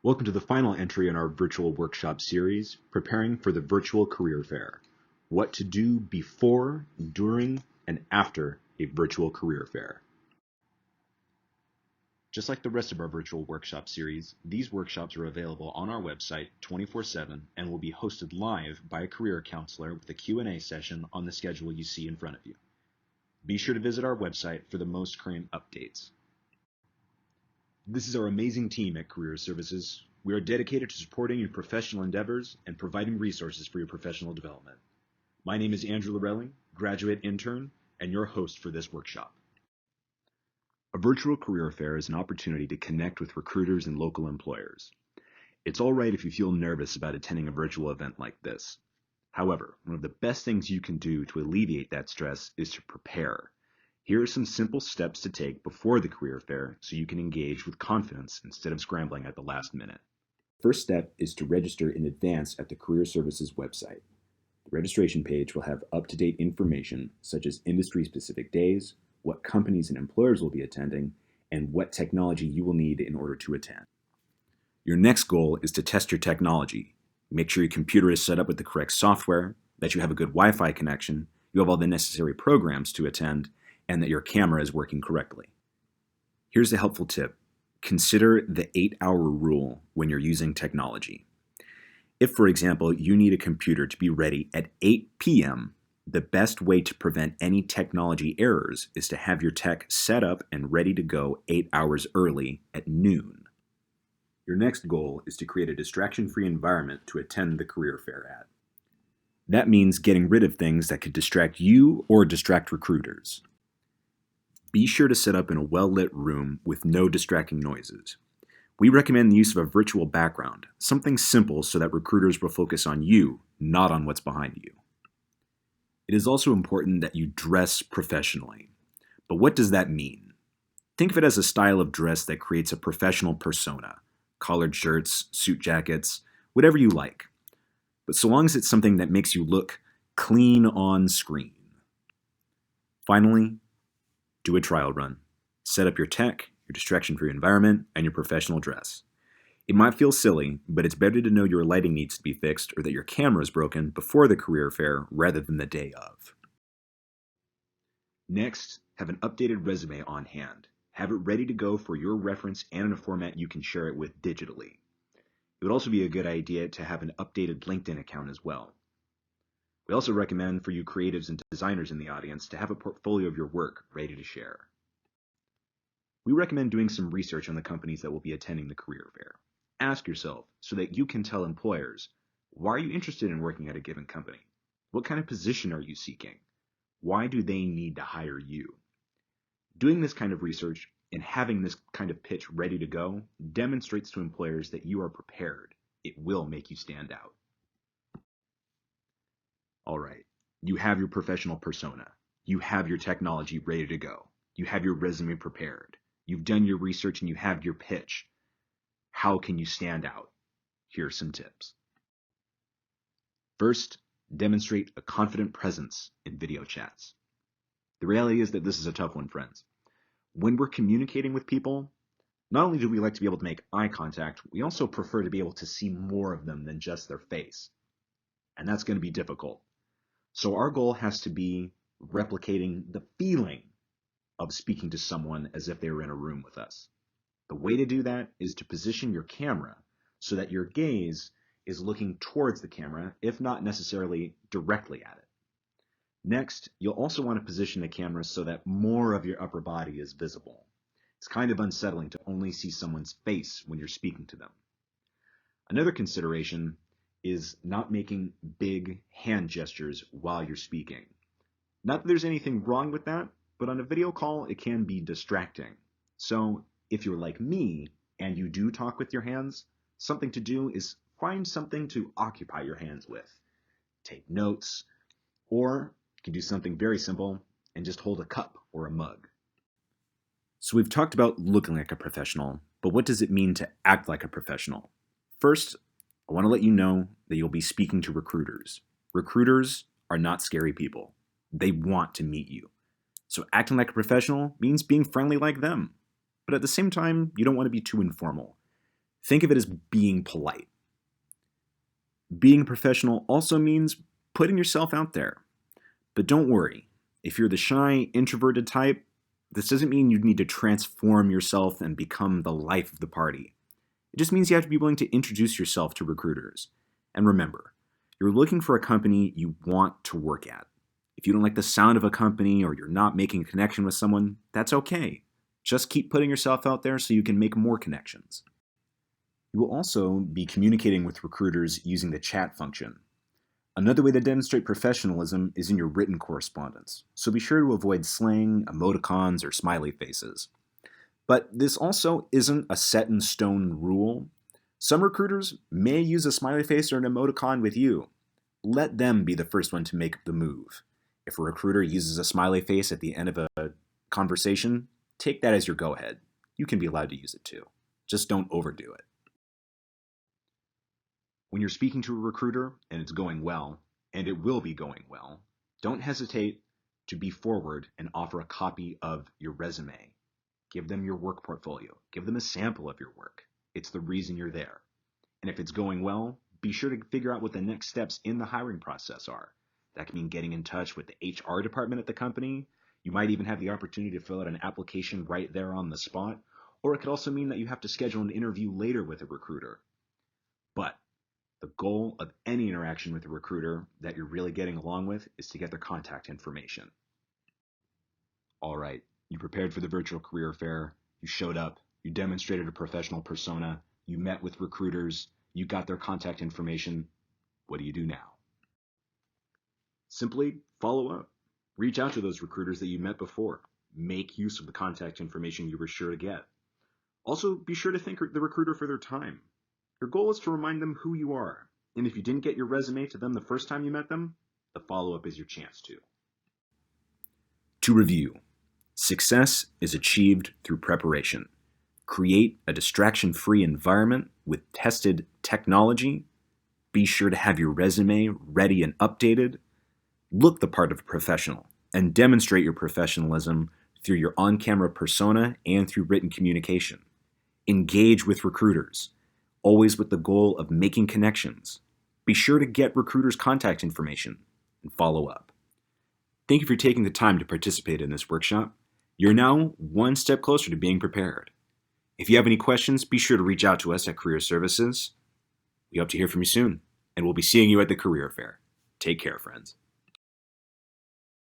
Welcome to the final entry in our virtual workshop series, Preparing for the Virtual Career Fair. What to do before, during, and after a virtual career fair. Just like the rest of our virtual workshop series, these workshops are available on our website 24/7 and will be hosted live by a career counselor with a Q&A session on the schedule you see in front of you. Be sure to visit our website for the most current updates. This is our amazing team at Career Services. We are dedicated to supporting your professional endeavors and providing resources for your professional development. My name is Andrew Lorelli, graduate intern, and your host for this workshop. A virtual career fair is an opportunity to connect with recruiters and local employers. It's all right if you feel nervous about attending a virtual event like this. However, one of the best things you can do to alleviate that stress is to prepare. Here are some simple steps to take before the career fair so you can engage with confidence instead of scrambling at the last minute. First step is to register in advance at the Career Services website. The registration page will have up-to-date information such as industry-specific days, what companies and employers will be attending, and what technology you will need in order to attend. Your next goal is to test your technology. Make sure your computer is set up with the correct software, that you have a good Wi-Fi connection, you have all the necessary programs to attend, and that your camera is working correctly. Here's a helpful tip. Consider the 8-hour rule when you're using technology. If, for example, you need a computer to be ready at 8 p.m., the best way to prevent any technology errors is to have your tech set up and ready to go 8 hours early at noon. Your next goal is to create a distraction-free environment to attend the career fair at. That means getting rid of things that could distract you or distract recruiters. Be sure to set up in a well-lit room with no distracting noises. We recommend the use of a virtual background, something simple so that recruiters will focus on you, not on what's behind you. It is also important that you dress professionally. But what does that mean? Think of it as a style of dress that creates a professional persona. Collared shirts, suit jackets, whatever you like. But so long as it's something that makes you look clean on screen. Finally, do a trial run. Set up your tech, your distraction-free environment, and your professional dress. It might feel silly, but it's better to know your lighting needs to be fixed or that your camera is broken before the career fair rather than the day of. Next, have an updated resume on hand. Have it ready to go for your reference and in a format you can share it with digitally. It would also be a good idea to have an updated LinkedIn account as well. We also recommend for you creatives and designers in the audience to have a portfolio of your work ready to share. We recommend doing some research on the companies that will be attending the career fair. Ask yourself so that you can tell employers, why are you interested in working at a given company? What kind of position are you seeking? Why do they need to hire you? Doing this kind of research and having this kind of pitch ready to go demonstrates to employers that you are prepared. It will make you stand out. All right, you have your professional persona. You have your technology ready to go. You have your resume prepared. You've done your research and you have your pitch. How can you stand out? Here are some tips. First, demonstrate a confident presence in video chats. The reality is that this is a tough one, friends. When we're communicating with people, not only do we like to be able to make eye contact, we also prefer to be able to see more of them than just their face. And that's going to be difficult. So our goal has to be replicating the feeling of speaking to someone as if they were in a room with us. The way to do that is to position your camera so that your gaze is looking towards the camera, if not necessarily directly at it. Next, you'll also want to position the camera so that more of your upper body is visible. It's kind of unsettling to only see someone's face when you're speaking to them. Another consideration is not making big hand gestures while you're speaking. Not that there's anything wrong with that, but on a video call, it can be distracting. So if you're like me and you do talk with your hands, something to do is find something to occupy your hands with. Take notes, or you can do something very simple and just hold a cup or a mug. So we've talked about looking like a professional, but what does it mean to act like a professional? First, I want to let you know that you'll be speaking to recruiters. Recruiters are not scary people. They want to meet you. So acting like a professional means being friendly like them. But at the same time, you don't want to be too informal. Think of it as being polite. Being a professional also means putting yourself out there. But don't worry, if you're the shy, introverted type, this doesn't mean you need to transform yourself and become the life of the party. It just means you have to be willing to introduce yourself to recruiters. And remember, you're looking for a company you want to work at. If you don't like the sound of a company or you're not making a connection with someone, that's okay. Just keep putting yourself out there so you can make more connections. You will also be communicating with recruiters using the chat function. Another way to demonstrate professionalism is in your written correspondence, so be sure to avoid slang, emoticons, or smiley faces. But this also isn't a set-in-stone rule. Some recruiters may use a smiley face or an emoticon with you. Let them be the first one to make the move. If a recruiter uses a smiley face at the end of a conversation, take that as your go-ahead. You can be allowed to use it too. Just don't overdo it. When you're speaking to a recruiter and it's going well, and it will be going well, don't hesitate to be forward and offer a copy of your resume. Give them your work portfolio. Give them a sample of your work. It's the reason you're there. And if it's going well, be sure to figure out what the next steps in the hiring process are. That can mean getting in touch with the HR department at the company. You might even have the opportunity to fill out an application right there on the spot. Or it could also mean that you have to schedule an interview later with a recruiter. But the goal of any interaction with a recruiter that you're really getting along with is to get their contact information. All right, you prepared for the virtual career fair, you showed up, you demonstrated a professional persona, you met with recruiters, you got their contact information. What do you do now? Simply follow up. Reach out to those recruiters that you met before. Make use of the contact information you were sure to get. Also, be sure to thank the recruiter for their time. Your goal is to remind them who you are, and if you didn't get your resume to them the first time you met them, the follow-up is your chance to. To review, success is achieved through preparation. Create a distraction-free environment with tested technology. Be sure to have your resume ready and updated. Look the part of a professional and demonstrate your professionalism through your on-camera persona and through written communication. Engage with recruiters, always with the goal of making connections. Be sure to get recruiters' contact information and follow up. Thank you for taking the time to participate in this workshop. You're now one step closer to being prepared. If you have any questions, be sure to reach out to us at Career Services. We hope to hear from you soon, and we'll be seeing you at the career fair. Take care, friends.